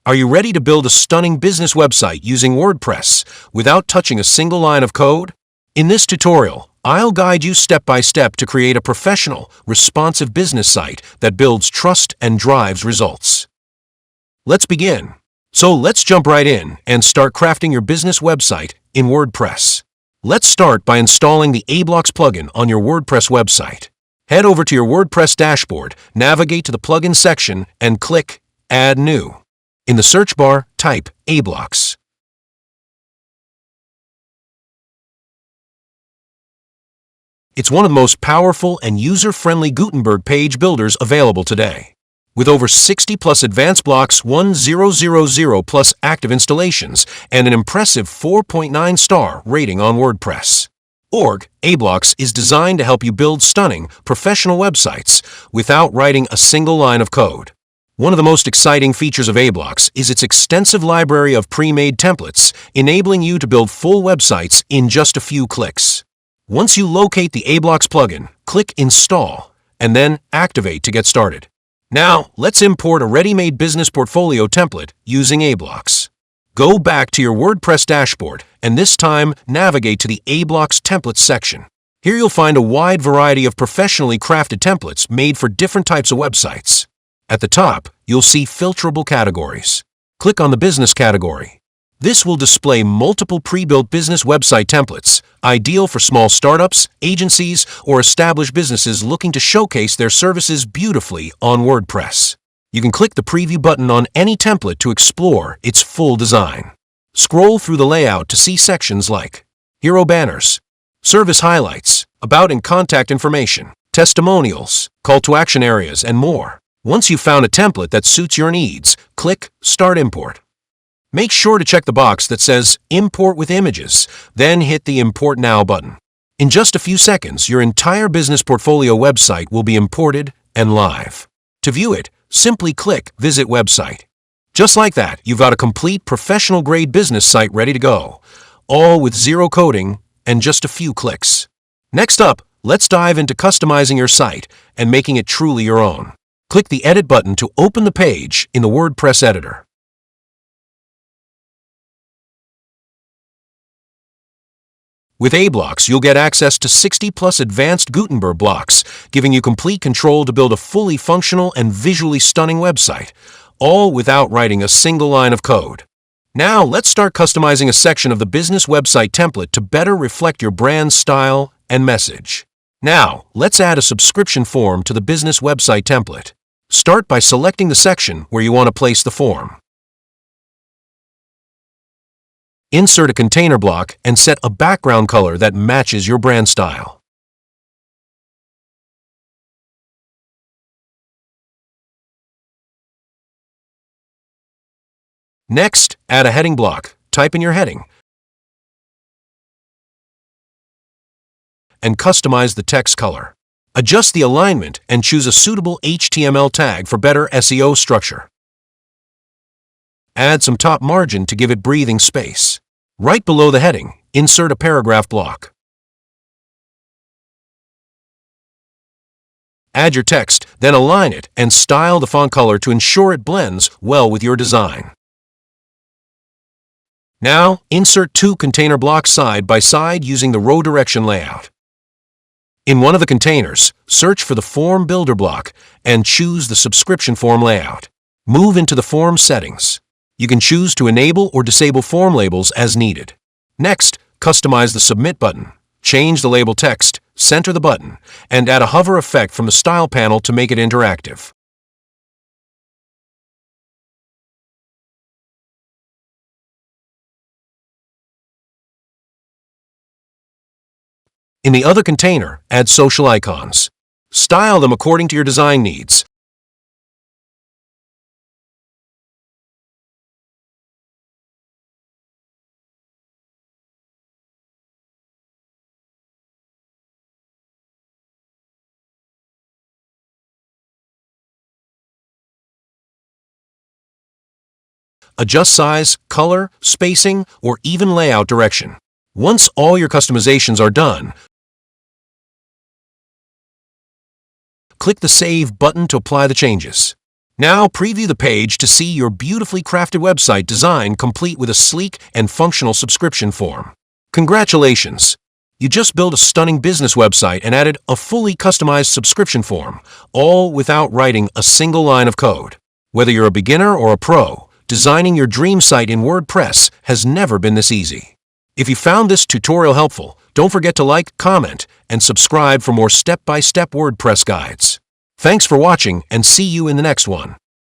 Are you ready to build a stunning business website using WordPress without touching a single line of code? In this tutorial, I'll guide you step by step to create a professional, responsive business site that builds trust and drives results. Let's begin. So let's jump right in and start crafting your business website in WordPress. Let's start by installing the aBlocks plugin on your WordPress website. Head over to your WordPress dashboard, navigate to the plugin section, and click Add New. In the search bar, type aBlocks. It's one of the most powerful and user-friendly Gutenberg page builders available today. With over 60 plus advanced blocks, 1000 plus active installations, and an impressive 4.9 star rating on WordPress. aBlocks is designed to help you build stunning, professional websites without writing a single line of code. One of the most exciting features of aBlocks is its extensive library of pre-made templates, enabling you to build full websites in just a few clicks. Once you locate the aBlocks plugin, click Install, and then Activate to get started. Now, let's import a ready-made business portfolio template using aBlocks. Go back to your WordPress dashboard, and this time navigate to the aBlocks Templates section. Here you'll find a wide variety of professionally crafted templates made for different types of websites. At the top, you'll see filterable categories. Click on the Business category. This will display multiple pre-built business website templates, ideal for small startups, agencies, or established businesses looking to showcase their services beautifully on WordPress. You can click the Preview button on any template to explore its full design. Scroll through the layout to see sections like Hero Banners, Service Highlights, About and Contact Information, Testimonials, Call to Action areas, and more. Once you've found a template that suits your needs, click Start Import. Make sure to check the box that says Import with Images, then hit the Import Now button. In just a few seconds, your entire business portfolio website will be imported and live. To view it, simply click Visit Website. Just like that, you've got a complete professional-grade business site ready to go, all with zero coding and just a few clicks. Next up, let's dive into customizing your site and making it truly your own. Click the Edit button to open the page in the WordPress editor. With aBlocks, you'll get access to 60 plus advanced Gutenberg blocks, giving you complete control to build a fully functional and visually stunning website, all without writing a single line of code. Now, let's start customizing a section of the business website template to better reflect your brand's style and message. Now, let's add a subscription form to the business website template. Start by selecting the section where you want to place the form. Insert a container block and set a background color that matches your brand style. Next, add a heading block. Type in your heading and customize the text color. Adjust the alignment and choose a suitable HTML tag for better SEO structure. Add some top margin to give it breathing space. Right below the heading, insert a paragraph block. Add your text, then align it and style the font color to ensure it blends well with your design. Now, insert two container blocks side by side using the row direction layout. In one of the containers, search for the Form Builder block and choose the subscription form layout. Move into the form settings. You can choose to enable or disable form labels as needed. Next, customize the Submit button. Change the label text, center the button, and add a hover effect from the Style panel to make it interactive. In the other container, add social icons. Style them according to your design needs. Adjust size, color, spacing, or even layout direction. Once all your customizations are done, click the Save button to apply the changes. Now preview the page to see your beautifully crafted website design complete with a sleek and functional subscription form. Congratulations! You just built a stunning business website and added a fully customized subscription form, all without writing a single line of code. Whether you're a beginner or a pro, designing your dream site in WordPress has never been this easy. If you found this tutorial helpful, don't forget to like, comment, and subscribe for more step-by-step WordPress guides. Thanks for watching, and see you in the next one.